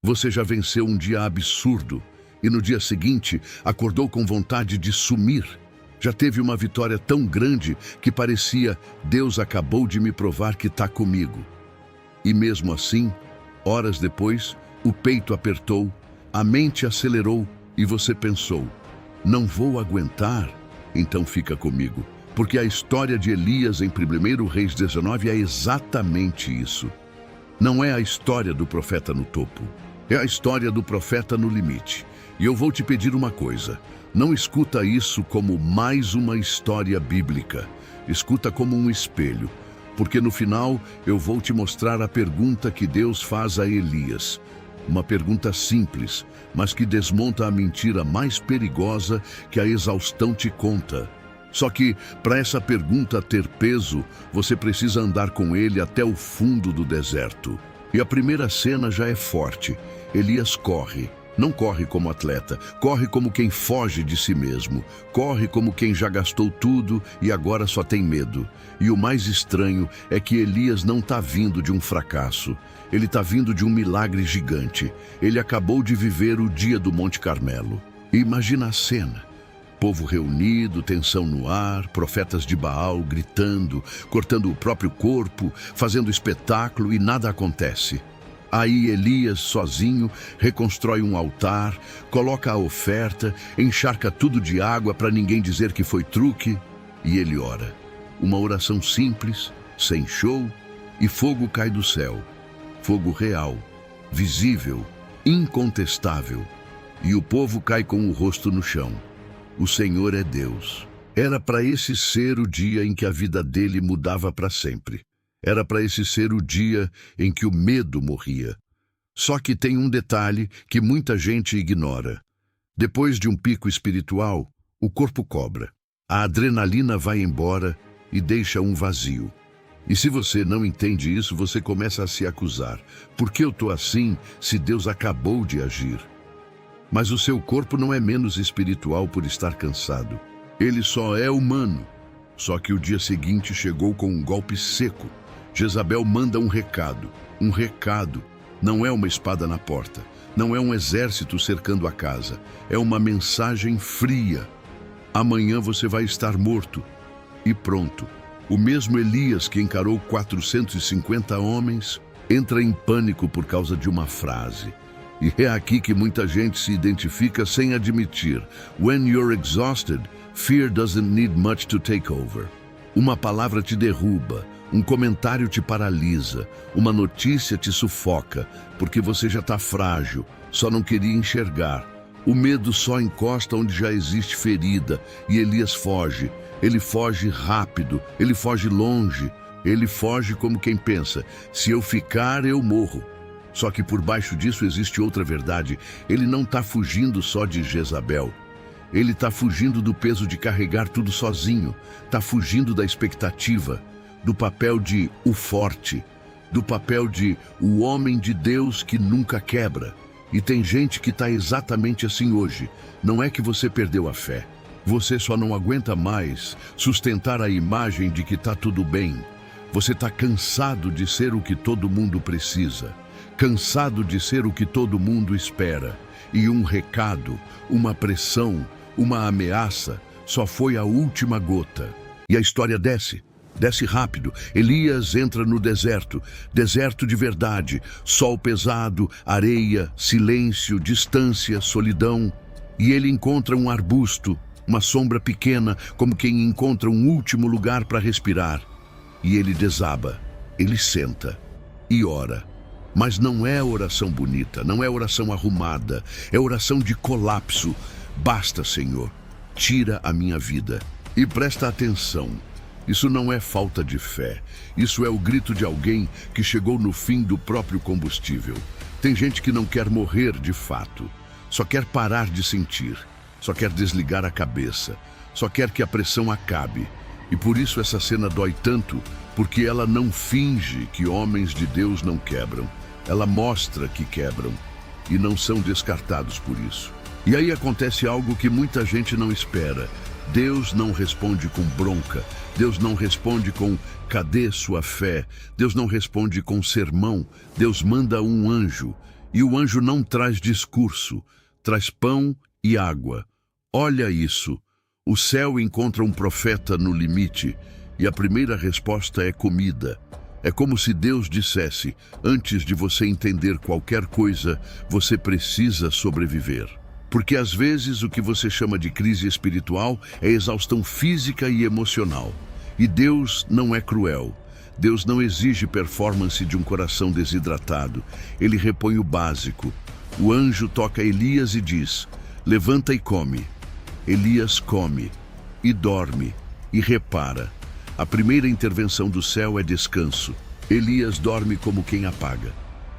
Você já venceu um dia absurdo e no dia seguinte acordou com vontade de sumir. Já teve uma vitória tão grande que parecia: Deus acabou de me provar que está comigo. E mesmo assim, horas depois, o peito apertou, a mente acelerou e você pensou: não vou aguentar, então fica comigo. Porque a história de Elias em 1 Reis 19 é exatamente isso. Não é a história do profeta no topo, é a história do profeta no limite. E eu vou te pedir uma coisa: não escuta isso como mais uma história bíblica. Escuta como um espelho, porque no final eu vou te mostrar a pergunta que Deus faz a Elias. Uma pergunta simples, mas que desmonta a mentira mais perigosa que a exaustão te conta. Só que, para essa pergunta ter peso, você precisa andar com ele até o fundo do deserto. E a primeira cena já é forte. Elias corre. Não corre como atleta, corre como quem foge de si mesmo. Corre como quem já gastou tudo e agora só tem medo. E o mais estranho é que Elias não está vindo de um fracasso. Ele está vindo de um milagre gigante. Ele acabou de viver o dia do Monte Carmelo. E imagina a cena. Povo reunido, tensão no ar, profetas de Baal gritando, cortando o próprio corpo, fazendo espetáculo e nada acontece. Aí Elias, sozinho, reconstrói um altar, coloca a oferta, encharca tudo de água para ninguém dizer que foi truque, e ele ora. Uma oração simples, sem show, e fogo cai do céu. Fogo real, visível, incontestável. E o povo cai com o rosto no chão. O Senhor é Deus. Era para esse ser o dia em que a vida dele mudava para sempre. Era para esse ser o dia em que o medo morria. Só que tem um detalhe que muita gente ignora. Depois de um pico espiritual, o corpo cobra. A adrenalina vai embora e deixa um vazio. E se você não entende isso, você começa a se acusar. Por que eu estou assim se Deus acabou de agir? Mas o seu corpo não é menos espiritual por estar cansado. Ele só é humano. Só que o dia seguinte chegou com um golpe seco. Jezabel manda um recado. Um recado. Não é uma espada na porta. Não é um exército cercando a casa. É uma mensagem fria. Amanhã você vai estar morto. E pronto. O mesmo Elias que encarou 450 homens entra em pânico por causa de uma frase. E é aqui que muita gente se identifica sem admitir. When you're exhausted, fear doesn't need much to take over. Uma palavra te derruba, um comentário te paralisa, uma notícia te sufoca, porque você já está frágil, só não queria enxergar. O medo só encosta onde já existe ferida, e Elias foge. Ele foge rápido, ele foge longe, ele foge como quem pensa: se eu ficar, eu morro. Só que por baixo disso existe outra verdade. Ele não está fugindo só de Jezabel. Ele está fugindo do peso de carregar tudo sozinho. Está fugindo da expectativa, do papel de o forte, do papel de o homem de Deus que nunca quebra. E tem gente que está exatamente assim hoje. Não é que você perdeu a fé. Você só não aguenta mais sustentar a imagem de que está tudo bem. Você está cansado de ser o que todo mundo precisa. Cansado de ser o que todo mundo espera. E um recado, uma pressão, uma ameaça só foi a última gota. E a história desce rápido. Elias entra no deserto, deserto de verdade, sol pesado, areia, silêncio, distância, solidão. E ele encontra um arbusto, uma sombra pequena, como quem encontra um último lugar para respirar. E ele desaba, ele senta e ora. Mas não é oração bonita, não é oração arrumada, é oração de colapso. Basta, Senhor, tira a minha vida. E presta atenção, isso não é falta de fé, isso é o grito de alguém que chegou no fim do próprio combustível. Tem gente que não quer morrer de fato, só quer parar de sentir, só quer desligar a cabeça, só quer que a pressão acabe. E por isso essa cena dói tanto, porque ela não finge que homens de Deus não quebram. Ela mostra que quebram e não são descartados por isso. E aí acontece algo que muita gente não espera. Deus não responde com bronca. Deus não responde com cadê sua fé? Deus não responde com sermão. Deus manda um anjo. E o anjo não traz discurso, traz pão e água. Olha isso. O céu encontra um profeta no limite e a primeira resposta é comida. É como se Deus dissesse: antes de você entender qualquer coisa, você precisa sobreviver. Porque às vezes o que você chama de crise espiritual é exaustão física e emocional. E Deus não é cruel. Deus não exige performance de um coração desidratado. Ele repõe o básico. O anjo toca Elias e diz: levanta e come. Elias come, e dorme, e repara. A primeira intervenção do céu é descanso. Elias dorme como quem apaga.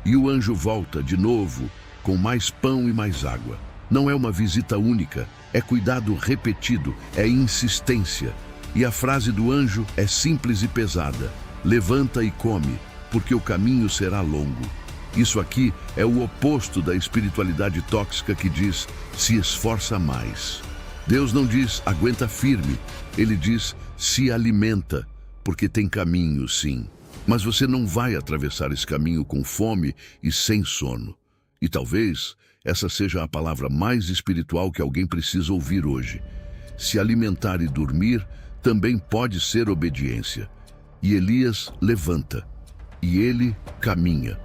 E o anjo volta de novo, com mais pão e mais água. Não é uma visita única, é cuidado repetido, é insistência. E a frase do anjo é simples e pesada: levanta e come, porque o caminho será longo. Isso aqui é o oposto da espiritualidade tóxica que diz: se esforça mais. Deus não diz aguenta firme, ele diz se alimenta, porque tem caminho sim. Mas você não vai atravessar esse caminho com fome e sem sono. E talvez essa seja a palavra mais espiritual que alguém precisa ouvir hoje. Se alimentar e dormir também pode ser obediência. E Elias levanta, e ele caminha.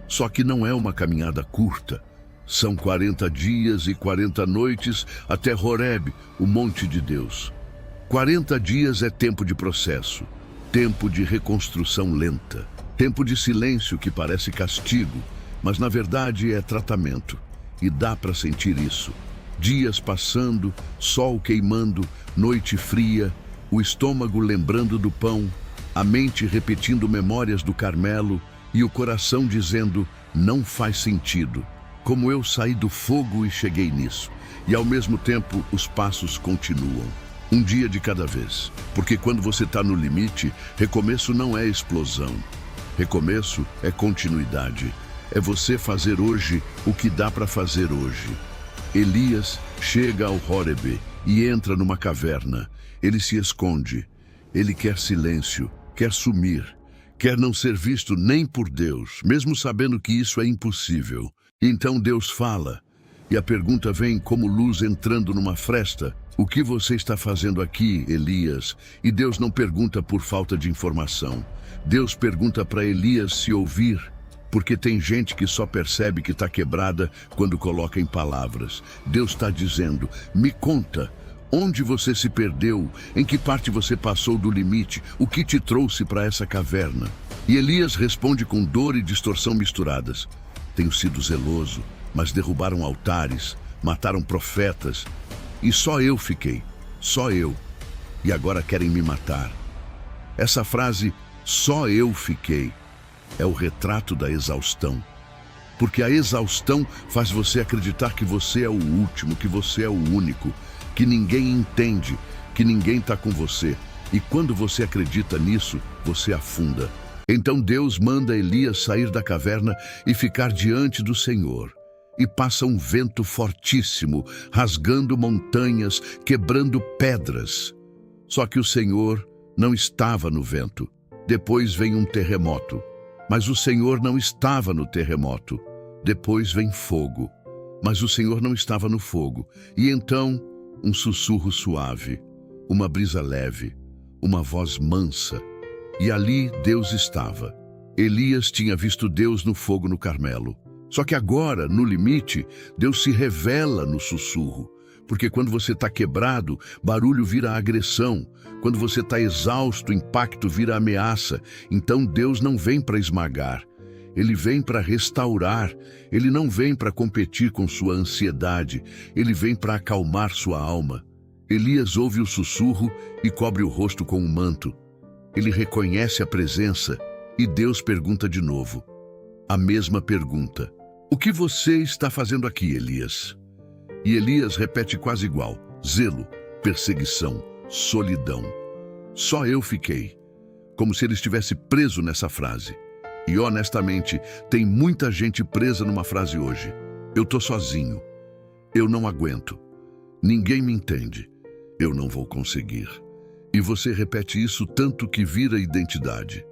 Só que não é uma caminhada curta. São 40 dias e 40 noites até Horebe, o monte de Deus. 40 dias é tempo de processo, tempo de reconstrução lenta, tempo de silêncio que parece castigo, mas na verdade é tratamento. E dá para sentir isso. Dias passando, sol queimando, noite fria, o estômago lembrando do pão, a mente repetindo memórias do Carmelo e o coração dizendo: não faz sentido. Como eu saí do fogo e cheguei nisso. E ao mesmo tempo os passos continuam. Um dia de cada vez. Porque quando você está no limite, recomeço não é explosão. Recomeço é continuidade. É você fazer hoje o que dá para fazer hoje. Elias chega ao Horebe e entra numa caverna. Ele se esconde. Ele quer silêncio, quer sumir. Quer não ser visto nem por Deus, mesmo sabendo que isso é impossível. Então Deus fala, e a pergunta vem como luz entrando numa fresta: o que você está fazendo aqui, Elias? E Deus não pergunta por falta de informação. Deus pergunta para Elias se ouvir, porque tem gente que só percebe que está quebrada quando coloca em palavras. Deus está dizendo: me conta, onde você se perdeu? Em que parte você passou do limite? O que te trouxe para essa caverna? E Elias responde com dor e distorção misturadas: tenho sido zeloso, mas derrubaram altares, mataram profetas, e só eu fiquei, só eu, e agora querem me matar. Essa frase, só eu fiquei, é o retrato da exaustão. Porque a exaustão faz você acreditar que você é o último, que você é o único, que ninguém entende, que ninguém está com você. E quando você acredita nisso, você afunda. Então Deus manda Elias sair da caverna e ficar diante do Senhor. E passa um vento fortíssimo, rasgando montanhas, quebrando pedras. Só que o Senhor não estava no vento. Depois vem um terremoto. Mas o Senhor não estava no terremoto. Depois vem fogo. Mas o Senhor não estava no fogo. E então, um sussurro suave, uma brisa leve, uma voz mansa. E ali Deus estava. Elias tinha visto Deus no fogo no Carmelo. Só que agora, no limite, Deus se revela no sussurro. Porque quando você está quebrado, barulho vira agressão. Quando você está exausto, impacto vira ameaça. Então Deus não vem para esmagar. Ele vem para restaurar. Ele não vem para competir com sua ansiedade. Ele vem para acalmar sua alma. Elias ouve o sussurro e cobre o rosto com um manto. Ele reconhece a presença e Deus pergunta de novo. A mesma pergunta. O que você está fazendo aqui, Elias? E Elias repete quase igual. Zelo, perseguição, solidão. Só eu fiquei. Como se ele estivesse preso nessa frase. E honestamente, tem muita gente presa numa frase hoje. Eu tô sozinho. Eu não aguento. Ninguém me entende. Eu não vou conseguir. E você repete isso tanto que vira identidade.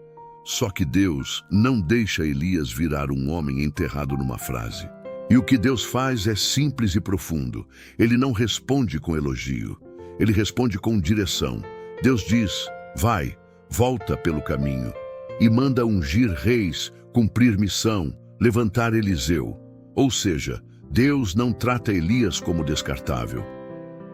Só que Deus não deixa Elias virar um homem enterrado numa frase. E o que Deus faz é simples e profundo. Ele não responde com elogio. Ele responde com direção. Deus diz: vai, volta pelo caminho. E manda ungir reis, cumprir missão, levantar Eliseu. Ou seja, Deus não trata Elias como descartável.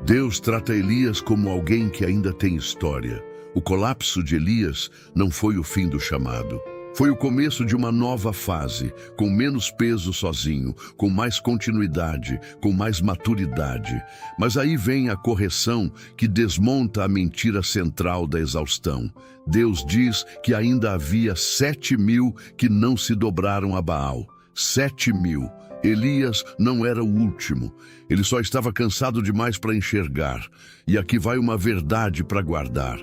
Deus trata Elias como alguém que ainda tem história. O colapso de Elias não foi o fim do chamado. Foi o começo de uma nova fase, com menos peso sozinho, com mais continuidade, com mais maturidade. Mas aí vem a correção que desmonta a mentira central da exaustão. Deus diz que ainda havia 7.000 que não se dobraram a Baal. 7.000. Elias não era o último. Ele só estava cansado demais para enxergar. E aqui vai uma verdade para guardar.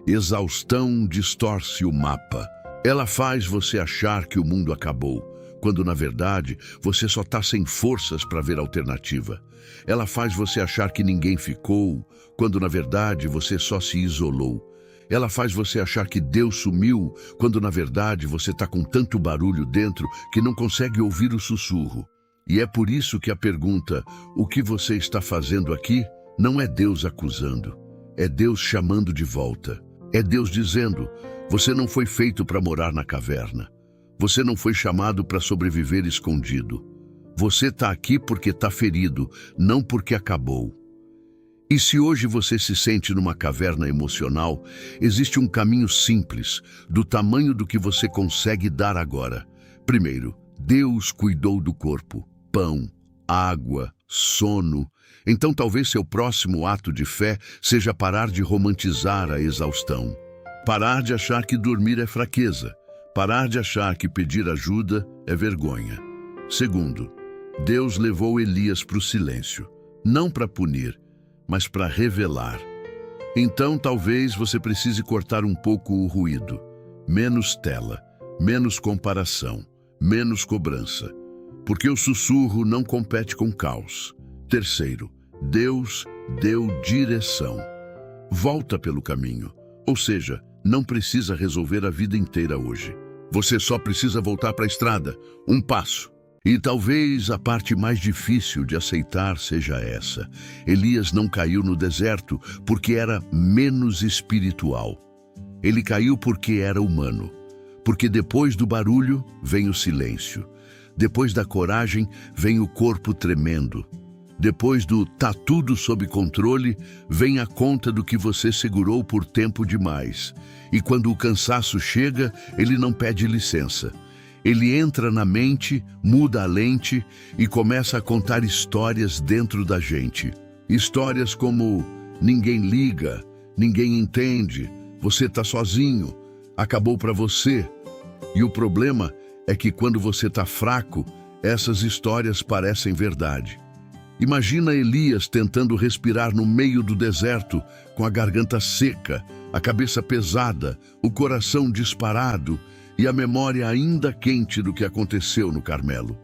Exaustão distorce o mapa. Ela faz você achar que o mundo acabou, quando na verdade você só está sem forças para ver a alternativa. Ela faz você achar que ninguém ficou, quando na verdade você só se isolou. Ela faz você achar que Deus sumiu, quando na verdade você está com tanto barulho dentro que não consegue ouvir o sussurro. E é por isso que a pergunta, o que você está fazendo aqui, não é Deus acusando, é Deus chamando de volta. É Deus dizendo: você não foi feito para morar na caverna. Você não foi chamado para sobreviver escondido. Você está aqui porque está ferido, não porque acabou. E se hoje você se sente numa caverna emocional, existe um caminho simples, do tamanho do que você consegue dar agora. Primeiro, Deus cuidou do corpo. Pão, água, sono. Então talvez seu próximo ato de fé seja parar de romantizar a exaustão. Parar de achar que dormir é fraqueza. Parar de achar que pedir ajuda é vergonha. Segundo, Deus levou Elias para o silêncio. Não para punir, mas para revelar. Então talvez você precise cortar um pouco o ruído. Menos tela, menos comparação, menos cobrança. Porque o sussurro não compete com caos. Terceiro, Deus deu direção. Volta pelo caminho. Ou seja, não precisa resolver a vida inteira hoje. Você só precisa voltar para a estrada, um passo. E talvez a parte mais difícil de aceitar seja essa. Elias não caiu no deserto porque era menos espiritual. Ele caiu porque era humano. Porque depois do barulho vem o silêncio. Depois da coragem vem o corpo tremendo. Depois do tá tudo sob controle, vem a conta do que você segurou por tempo demais. E quando o cansaço chega, ele não pede licença. Ele entra na mente, muda a lente e começa a contar histórias dentro da gente. Histórias como: ninguém liga, ninguém entende, você tá sozinho, acabou para você. E o problema é que quando você tá fraco, essas histórias parecem verdade. Imagina Elias tentando respirar no meio do deserto, com a garganta seca, a cabeça pesada, o coração disparado e a memória ainda quente do que aconteceu no Carmelo.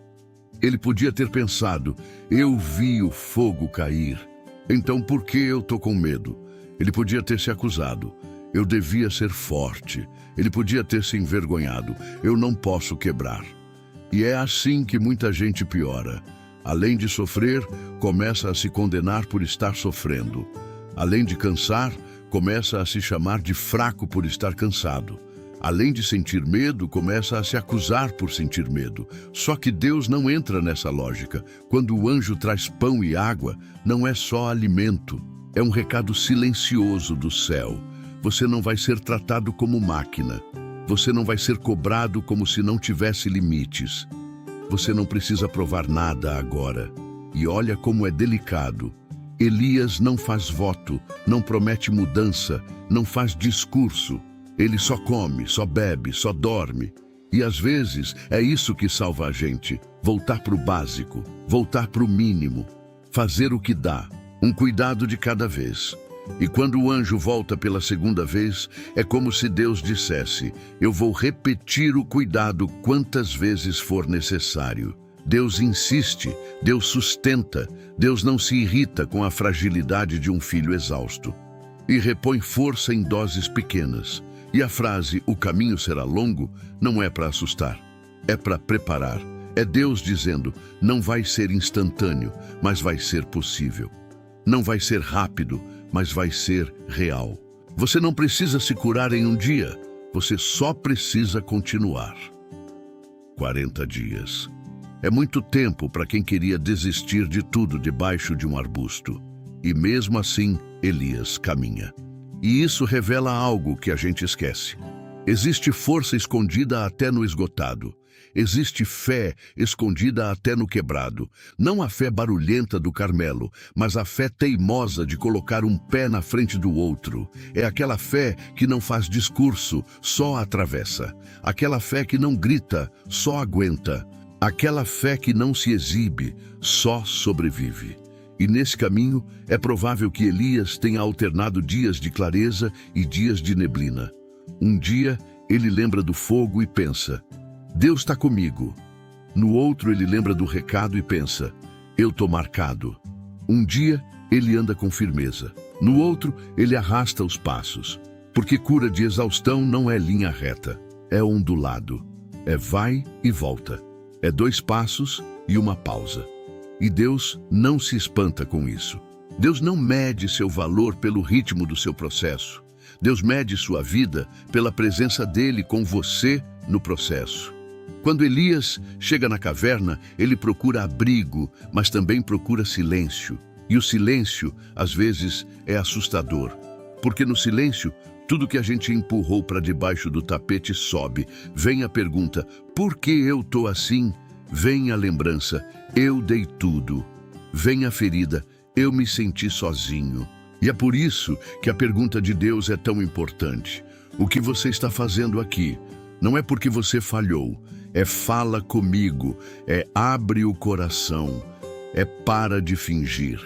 Ele podia ter pensado: eu vi o fogo cair, então por que eu tô com medo? Ele podia ter se acusado: eu devia ser forte. Ele podia ter se envergonhado: eu não posso quebrar. E é assim que muita gente piora. Além de sofrer, começa a se condenar por estar sofrendo. Além de cansar, começa a se chamar de fraco por estar cansado. Além de sentir medo, começa a se acusar por sentir medo. Só que Deus não entra nessa lógica. Quando o anjo traz pão e água, não é só alimento. É um recado silencioso do céu. Você não vai ser tratado como máquina. Você não vai ser cobrado como se não tivesse limites. Você não precisa provar nada agora. E olha como é delicado. Elias não faz voto, não promete mudança, não faz discurso. Ele só come, só bebe, só dorme. E às vezes é isso que salva a gente. Voltar para o básico, voltar para o mínimo. Fazer o que dá, um cuidado de cada vez. E quando o anjo volta pela segunda vez, é como se Deus dissesse: eu vou repetir o cuidado quantas vezes for necessário. Deus insiste, Deus sustenta, Deus não se irrita com a fragilidade de um filho exausto. E repõe força em doses pequenas. E a frase, o caminho será longo, não é para assustar, é para preparar. É Deus dizendo, não vai ser instantâneo, mas vai ser possível. Não vai ser rápido, mas vai ser real. Você não precisa se curar em um dia, você só precisa continuar. 40 dias. É muito tempo para quem queria desistir de tudo debaixo de um arbusto. E mesmo assim, Elias caminha. E isso revela algo que a gente esquece. Existe força escondida até no esgotado. Existe fé escondida até no quebrado. Não a fé barulhenta do Carmelo, mas a fé teimosa de colocar um pé na frente do outro. É aquela fé que não faz discurso, só atravessa. Aquela fé que não grita, só aguenta. Aquela fé que não se exibe, só sobrevive. E nesse caminho, é provável que Elias tenha alternado dias de clareza e dias de neblina. Um dia, ele lembra do fogo e pensa, Deus está comigo. No outro, ele lembra do recado e pensa, eu estou marcado. Um dia, ele anda com firmeza. No outro, ele arrasta os passos. Porque cura de exaustão não é linha reta, é ondulado. É vai e volta. É 2 passos e uma pausa. E Deus não se espanta com isso. Deus não mede seu valor pelo ritmo do seu processo. Deus mede sua vida pela presença dele com você no processo. Quando Elias chega na caverna, ele procura abrigo, mas também procura silêncio. E o silêncio, às vezes, é assustador. Porque no silêncio, tudo que a gente empurrou para debaixo do tapete sobe. Vem a pergunta, por que eu estou assim? Vem a lembrança, eu dei tudo. Vem a ferida, eu me senti sozinho. E é por isso que a pergunta de Deus é tão importante. O que você está fazendo aqui? Não é porque você falhou, é fala comigo, é abre o coração, é para de fingir.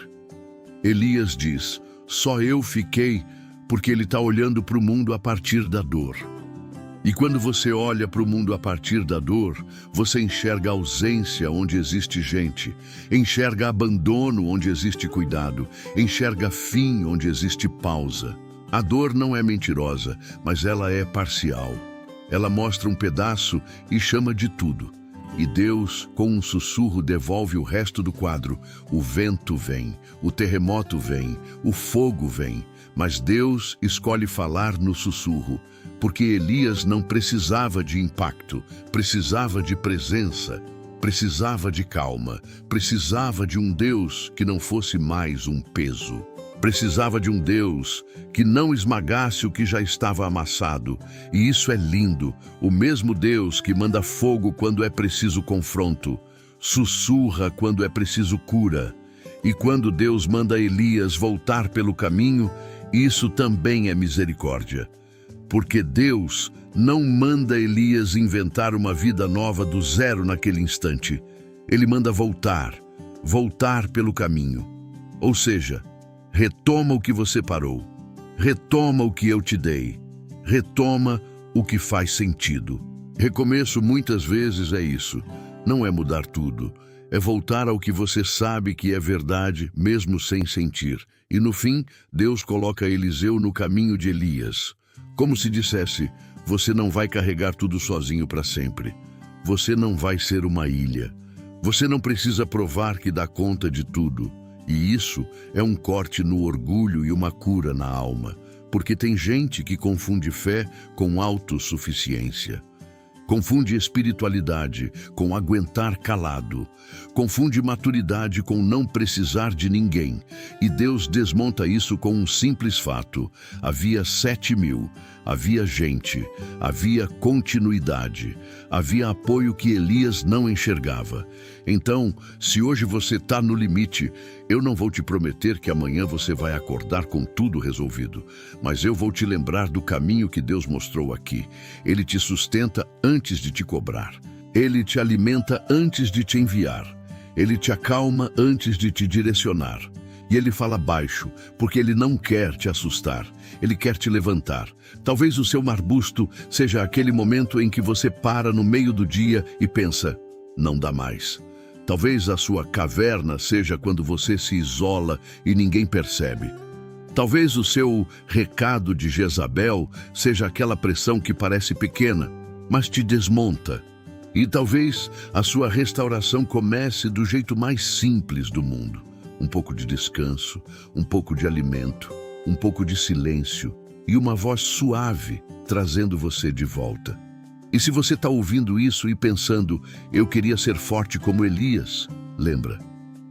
Elias diz, só eu fiquei porque ele está olhando para o mundo a partir da dor. E quando você olha para o mundo a partir da dor, você enxerga ausência onde existe gente, enxerga abandono onde existe cuidado, enxerga fim onde existe pausa. A dor não é mentirosa, mas ela é parcial. Ela mostra um pedaço e chama de tudo. E Deus, com um sussurro, devolve o resto do quadro. O vento vem, o terremoto vem, o fogo vem. Mas Deus escolhe falar no sussurro, porque Elias não precisava de impacto, precisava de presença, precisava de calma, precisava de um Deus que não fosse mais um peso. Precisava de um Deus que não esmagasse o que já estava amassado. E isso é lindo, o mesmo Deus que manda fogo quando é preciso confronto, sussurra quando é preciso cura. E quando Deus manda Elias voltar pelo caminho, isso também é misericórdia. Porque Deus não manda Elias inventar uma vida nova do zero naquele instante. Ele manda voltar pelo caminho. Ou seja, retoma o que você parou, retoma o que eu te dei, retoma o que faz sentido. Recomeço muitas vezes é isso, não é mudar tudo, é voltar ao que você sabe que é verdade, mesmo sem sentir. E no fim, Deus coloca Eliseu no caminho de Elias. Como se dissesse, você não vai carregar tudo sozinho para sempre. Você não vai ser uma ilha. Você não precisa provar que dá conta de tudo. E isso é um corte no orgulho e uma cura na alma. Porque tem gente que confunde fé com autossuficiência. Confunde espiritualidade com aguentar calado. Confunde maturidade com não precisar de ninguém. E Deus desmonta isso com um simples fato. Havia 7.000, havia gente, havia continuidade, havia apoio que Elias não enxergava. Então, se hoje você está no limite, eu não vou te prometer que amanhã você vai acordar com tudo resolvido, mas eu vou te lembrar do caminho que Deus mostrou aqui. Ele te sustenta antes de te cobrar. Ele te alimenta antes de te enviar. Ele te acalma antes de te direcionar. E ele fala baixo, porque ele não quer te assustar. Ele quer te levantar. Talvez o seu arbusto seja aquele momento em que você para no meio do dia e pensa, não dá mais. Talvez a sua caverna seja quando você se isola e ninguém percebe. Talvez o seu recado de Jezabel seja aquela pressão que parece pequena, mas te desmonta. E talvez a sua restauração comece do jeito mais simples do mundo. Um pouco de descanso, um pouco de alimento, um pouco de silêncio e uma voz suave trazendo você de volta. E se você está ouvindo isso e pensando, eu queria ser forte como Elias, lembra,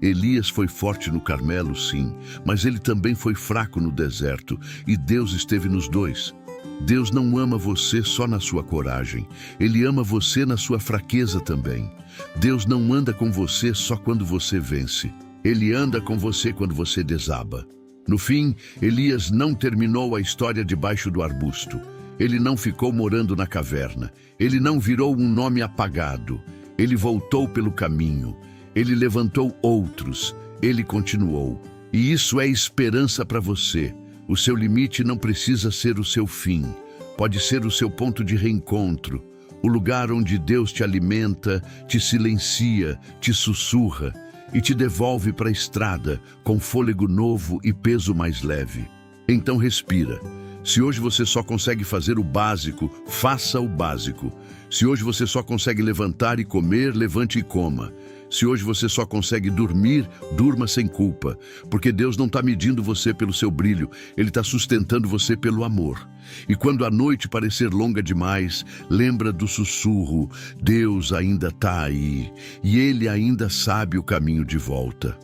Elias foi forte no Carmelo, sim, mas ele também foi fraco no deserto, e Deus esteve nos dois. Deus não ama você só na sua coragem, Ele ama você na sua fraqueza também. Deus não anda com você só quando você vence, Ele anda com você quando você desaba. No fim, Elias não terminou a história debaixo do arbusto. Ele não ficou morando na caverna. Ele não virou um nome apagado. Ele voltou pelo caminho. Ele levantou outros. Ele continuou. E isso é esperança para você. O seu limite não precisa ser o seu fim. Pode ser o seu ponto de reencontro. O lugar onde Deus te alimenta, te silencia, te sussurra e te devolve para a estrada com fôlego novo e peso mais leve. Então respira. Se hoje você só consegue fazer o básico, faça o básico. Se hoje você só consegue levantar e comer, levante e coma. Se hoje você só consegue dormir, durma sem culpa. Porque Deus não está medindo você pelo seu brilho, Ele está sustentando você pelo amor. E quando a noite parecer longa demais, lembra do sussurro, Deus ainda está aí, e Ele ainda sabe o caminho de volta.